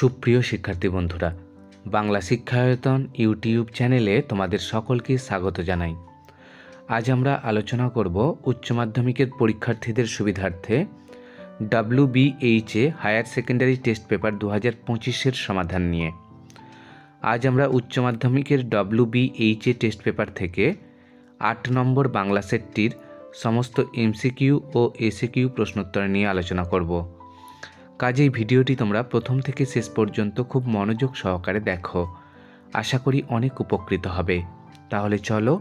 সুপ্রিয় শিক্ষার্থী বন্ধুরা, বাংলা শিক্ষায়তন ইউটিউব চ্যানেলে তোমাদের সকলকে স্বাগত জানাই। আজ আমরা আলোচনা করব উচ্চ মাধ্যমিকের পরীক্ষার্থীদের সুবিধার্থে WBHA higher secondary test paper 2025-এর সমাধান নিয়ে। আজ আমরা উচ্চ মাধ্যমিকের WBHA টেস্ট পেপার থেকে 8 নম্বর বাংলা সেটটির সমস্ত MCQ ও ACQ প্রশ্নোত্তর নিয়ে আলোচনা করব। কাজেই ভিডিওটি তোমরা প্রথম থেকে শেষ পর্যন্ত খুব মনোযোগ সহকারে দেখো। আশা করি অনেক উপকৃত হবে। তাহলে চলো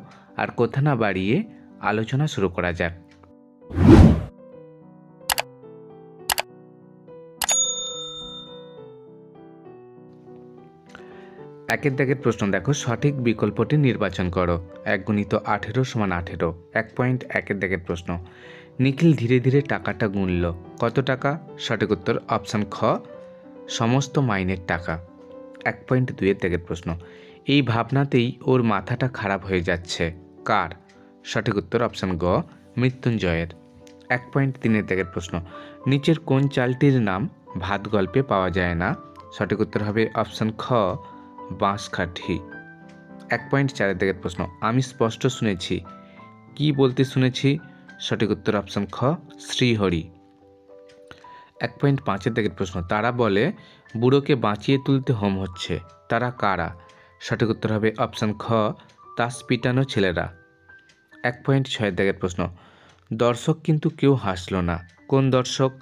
আর কথা না বাড়িয়ে আলোচনা শুরু করা যাক। একের দাগের প্রশ্ন দেখো, সঠিক বিকল্পটি নির্বাচন করো। 1 × 18 = 18। 1.1 দাগের প্রশ্ন, নিখিল ধীরে ধীরে টাকাটা গুনল। কত টাকা? সঠিক উত্তর অপশান খ, সমস্ত মাইনের টাকা। 1.2 দাগের প্রশ্ন, এই ভাবনাতেই ওর মাথাটা খারাপ হয়ে যাচ্ছে। কার? সঠিক উত্তর অপশান গ, মৃত্যুঞ্জয়ের। 1.3 দাগের প্রশ্ন, নিচের কোন চালটির নাম ভাত গল্পে পাওয়া যায় না? সঠিক উত্তর হবে অপশান খ, বাঁশকাঠি। 1.4 দাগের প্রশ্ন, আমি স্পষ্ট শুনেছি। কি বলতে শুনেছি? সঠিক উত্তর অপশান খ, শ্রীহরি। 1.5 দাগের প্রশ্ন, তারা বলে বুড়োকে বাঁচিয়ে তুলতে হোম হচ্ছে। তারা কারা? সঠিক উত্তর হবে অপশান খ, তাস পিটানো ছেলেরা। 1.6 দাগের প্রশ্ন, দর্শক কিন্তু কেউ হাসল না। কোন দর্শক?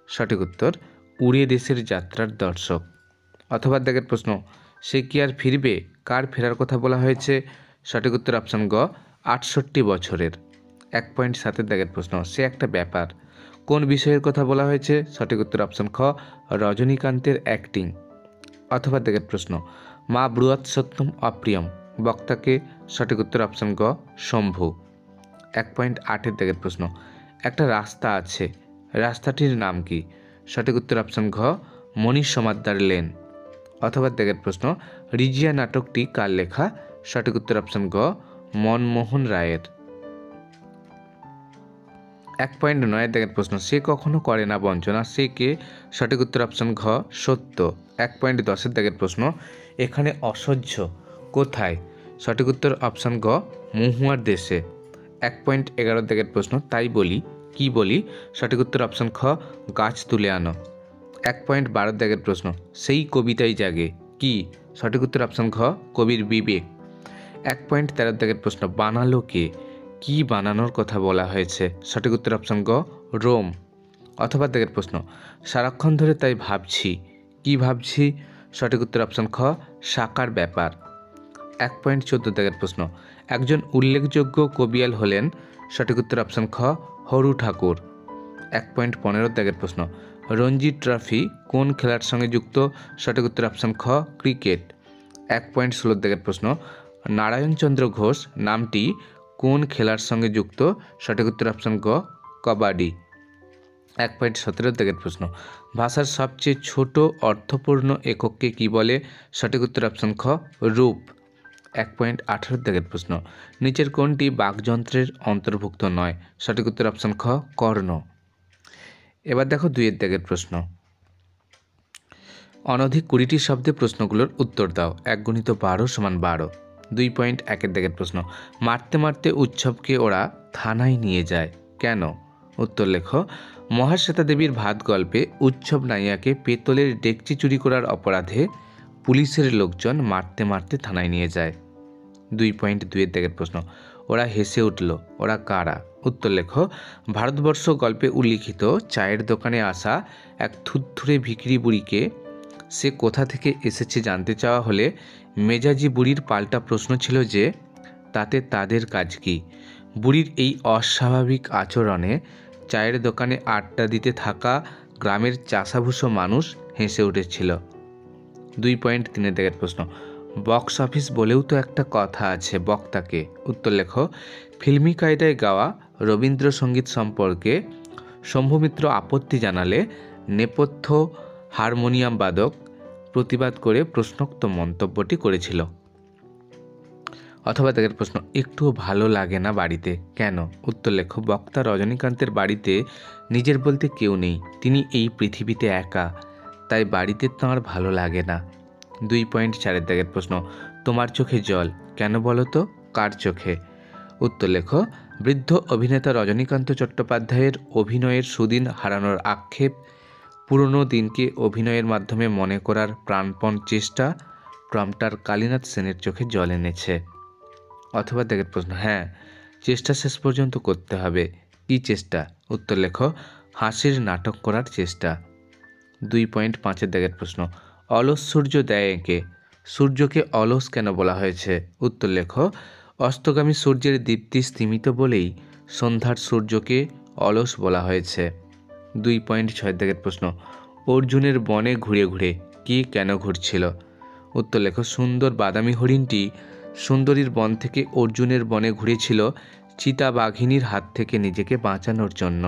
সঠিক উত্তর উড়ে দেশের যাত্রার দর্শক। অথবা দাগের প্রশ্ন, সে কি আর ফিরবে? কার ফেরার কথা বলা হয়েছে? সঠিক উত্তর অপশান গ, 68 বছরের। 1.7 দাগের প্রশ্ন, সে একটা ব্যাপার। কোন বিষয়ের কথা বলা হয়েছে? সঠিক উত্তর অপশান খ, রজনীকান্তের অ্যাক্টিং। অথবা দাগের প্রশ্ন, মা ব্রুয়াৎ সত্যম অপ্রিয়ম, বক্তাকে? সঠিক উত্তর অপশান গ, শম্ভু। 1.8 দাগের প্রশ্ন, একটা রাস্তা আছে, রাস্তাটির নাম কি? সঠিক উত্তর অপশান ঘ, মনীষ সমাদ্দার লেন। অথবা দাগের প্রশ্ন, রিজিয়া নাটকটি কার লেখা? সঠিক উত্তর অপশান গ, মনমোহন রায়ের। 1.9 দাগের প্রশ্ন, সে কখনো করে না বঞ্চনা। সে কে? সঠিক উত্তর অপশান ঘ, সত্য। 1.10 দাগের প্রশ্ন, এখানে অসহ্য কোথায়? সঠিক উত্তর অপশান গ, মহুয়ার দেশে। 1.11 দাগের প্রশ্ন, তাই বলি কি বলি? সঠিক উত্তর অপশান খ, গাছ তুলে আনো। 1.12 দাগের প্রশ্ন, সেই কবিতাই জাগে কি? সঠিক উত্তর অপশান ঘ, কবির বিবেক। 1.13 দাগের প্রশ্ন, বানালো কে? কি বানানোর কথা বলা হয়েছে? সঠিক উত্তর অপশান গ, রোম। অথবা দাগের প্রশ্ন, সারাক্ষণ ধরে তাই ভাবছি। কি ভাবছি? সঠিক উত্তর অপশান খ, সাকার ব্যাপার। 1.14 দাগের প্রশ্ন, একজন উল্লেখযোগ্য কবিয়াল হলেন। সঠিক উত্তর অপশান খ, হরু ঠাকুর। 1.15 দাগের প্রশ্ন, রঞ্জি ট্রফি কোন খেলার সঙ্গে যুক্ত? সঠিক উত্তর অপশান খ, ক্রিকেট। 1.16 দাগের প্রশ্ন, নারায়ণচন্দ্র ঘোষ নামটি কোন খেলার সঙ্গে যুক্ত? সঠিক উত্তর অপশান গ, কবাডি। 1.17 দাগের প্রশ্ন, ভাষার সবচেয়ে ছোট অর্থপূর্ণ একককে কি বলে? সঠিক উত্তর অপশান খ, রূপ। 1.18 দাগের প্রশ্ন, নিচের কোনটি বাকযন্ত্রের অন্তর্ভুক্ত নয়? সঠিক উত্তর অপশান খ, কর্ণ। এবার দেখো 2 দাগের প্রশ্ন, অনধিক 20টি শব্দে প্রশ্নগুলোর উত্তর দাও। 1 × 12 = 12। 2.1 দাগের প্রশ্ন, মারতে মারতে উৎসবকে ওরা থানায় নিয়ে যায় কেন? উত্তর লেখো। মহাশ্বেতা দেবীর ভাত গল্পে উৎসব নাইয়াকে পেতলের ডেকচি চুরি করার অপরাধে পুলিশের লোকজন মারতে মারতে থানায় নিয়ে যায়। 2.2 দাগের প্রশ্ন, ওরা হেসে উঠল, ওরা কারা? উত্তর লেখো। ভারতবর্ষ গল্পে উল্লিখিত চায়ের দোকানে আসা এক থুরথুরে ভিখিরি বুড়িকে সে কোথা থেকে এসেছে জানতে চাওয়া হলে মেজাজি বুড়ির পাল্টা প্রশ্ন ছিল যে তাতে তাদের কাজ কি? বুড়ির এই অস্বাভাবিক আচরণে চায়ের দোকানে আড্ডা দিতে থাকা গ্রামের চাষাভুষো মানুষ হেসে উঠেছিল। 2.3 দাগের প্রশ্ন, বক্স অফিস বলেও তো একটা কথা আছে, বক্তাকে? উত্তর লেখো। ফিল্মি কায়দায় গাওয়া রবীন্দ্রসঙ্গীত সম্পর্কে শম্ভু মিত্র আপত্তি জানালে নেপথ্য হারমোনিয়াম বাদক প্রতিবাদ করে প্রশ্নোক্ত মন্তব্যটি করেছিল। অথবা তাদের প্রশ্ন, একটুও ভালো লাগে না বাড়িতে কেন? উত্তর লেখো। বক্তা রজনীকান্তের বাড়িতে নিজের বলতে কেউ নেই, তিনি এই পৃথিবীতে একা, তাই বাড়িতে তাঁর ভালো লাগে না। 2.4 দাগের প্রশ্ন, তোমার চোখে জল কেন বলো তো, কার চোখে? উত্তর লেখো। বৃদ্ধ অভিনেতা রজনীকান্ত চট্টোপাধ্যায়ের অভিনয়ের সুদিন হারানোর আক্ষেপ, পুরনো দিনকে অভিনয়ের মাধ্যমে মনে করার প্রাণপণ চেষ্টা প্রম্পটার কালীনাথ সেনের চোখে জল এনেছে। অথবা দাগের প্রশ্ন, হ্যাঁ, চেষ্টা শেষ পর্যন্ত করতে হবে। কী চেষ্টা? উত্তর লেখো। হাসির নাটক করার চেষ্টা। 2.5 দাগের প্রশ্ন, অলস সূর্য দেয় এঁকে, সূর্যকে অলস কেন বলা হয়েছে? উত্তর লেখো। অস্তগামী সূর্যের দীপ্তি স্তিমিত বলেই সন্ধ্যার সূর্যকে অলস বলা হয়েছে। 2.6 দাগের প্রশ্ন, অর্জুনের বনে ঘুরে ঘুরে কি কেন ঘুরছিল? উত্তর লেখো। সুন্দর বাদামি হরিণটি সুন্দরীর বন থেকে অর্জুনের বনে ঘুরেছিল চিতাবাঘিনীর হাত থেকে নিজেকে বাঁচানোর জন্য।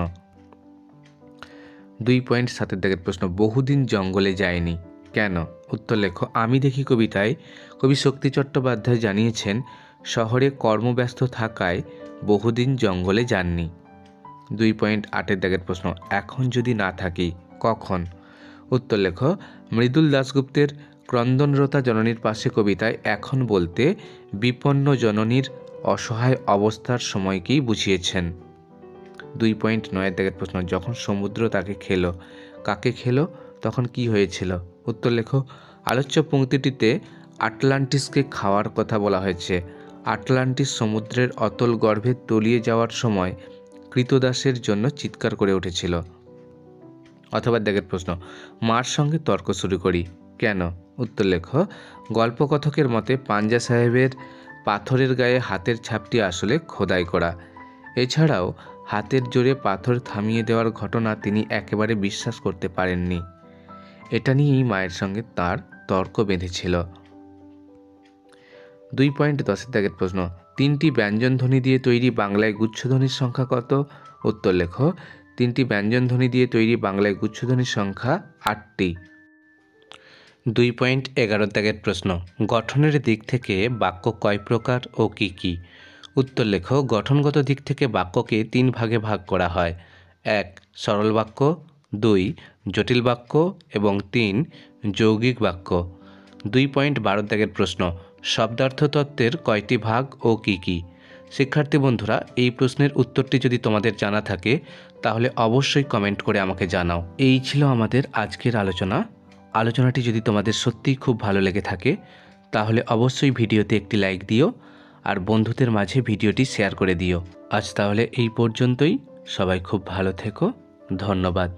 2.7 দাগের প্রশ্ন, বহুদিন জঙ্গলে যায়নি কেন? উত্তর লেখো। আমি দেখি কবিতায় কবি শক্তি চট্টোপাধ্যায় জানিয়েছেন শহরে কর্মব্যস্ত থাকায় বহুদিন জঙ্গলে যাননি। 2.8 দাগের প্রশ্ন, এখন যদি না থাকি কখন? উত্তর লেখো। মৃদুল দাশগুপ্তের ক্রন্দনরতা জননীর পাশে কবিতায় এখন বলতে বিপন্ন জননীর অসহায় অবস্থার সময়কেই বুঝিয়েছেন। 2.9 দাগের প্রশ্ন, যখন সমুদ্র তাকে খেলো, কাকে খেলো, তখন কি হয়েছিল? উত্তর লেখো। আলোচ্য পংক্তিটিতে আটলান্টিসকে খাওয়ার কথা বলা হয়েছে। আটলান্টিস সমুদ্রের অতল গর্ভে তলিয়ে যাওয়ার সময় কৃতদাসের জন্য চিৎকার করে উঠেছিল। অথবা দাগের প্রশ্ন, মার সঙ্গে তর্ক শুরু করি কেন? উত্তর লেখো। গল্পকথকের মতে পাঞ্জা সাহেবের পাথরের গায়ে হাতের ছাপটি আসলে খোদাই করা। এছাড়াও হাতের জোরে পাথর থামিয়ে দেওয়ার ঘটনা তিনি একেবারে বিশ্বাস করতে পারেননি। এটা নিয়েই মায়ের সঙ্গে তার তর্ক বেঁধেছিল। 2.10 দাগের প্রশ্ন, 3টি ব্যঞ্জনধ্বনি দিয়ে তৈরি বাংলায় গুচ্ছধ্বনির সংখ্যা কত? উত্তর লেখো। 3টি ব্যঞ্জনধ্বনি দিয়ে তৈরি বাংলায় গুচ্ছধ্বনির সংখ্যা 8টি। 2.11 দাগের প্রশ্ন, গঠনের দিক থেকে বাক্য কয় প্রকার ও কি কি? উত্তর লেখো। গঠনগত দিক থেকে বাক্যকে 3 ভাগে ভাগ করা হয়। 1 সরল বাক্য, 2 জটিল বাক্য এবং 3 যৌগিক বাক্য। 2.12 দাগের প্রশ্ন, শব্দার্থ তত্ত্বের কয়টি ভাগ ও কি কি? শিক্ষার্থী বন্ধুরা, এই প্রশ্নের উত্তরটি যদি তোমাদের জানা থাকে তাহলে অবশ্যই কমেন্ট করে আমাকে জানাও। এই ছিল আমাদের আজকের আলোচনাটি যদি তোমাদের সত্যিই খুব ভালো লেগে থাকে তাহলে অবশ্যই ভিডিওতে একটি লাইক দিও আর বন্ধুদের মাঝে ভিডিওটি শেয়ার করে দিও। আজ তাহলে এই পর্যন্তই। সবাই খুব ভালো থেকো। ধন্যবাদ।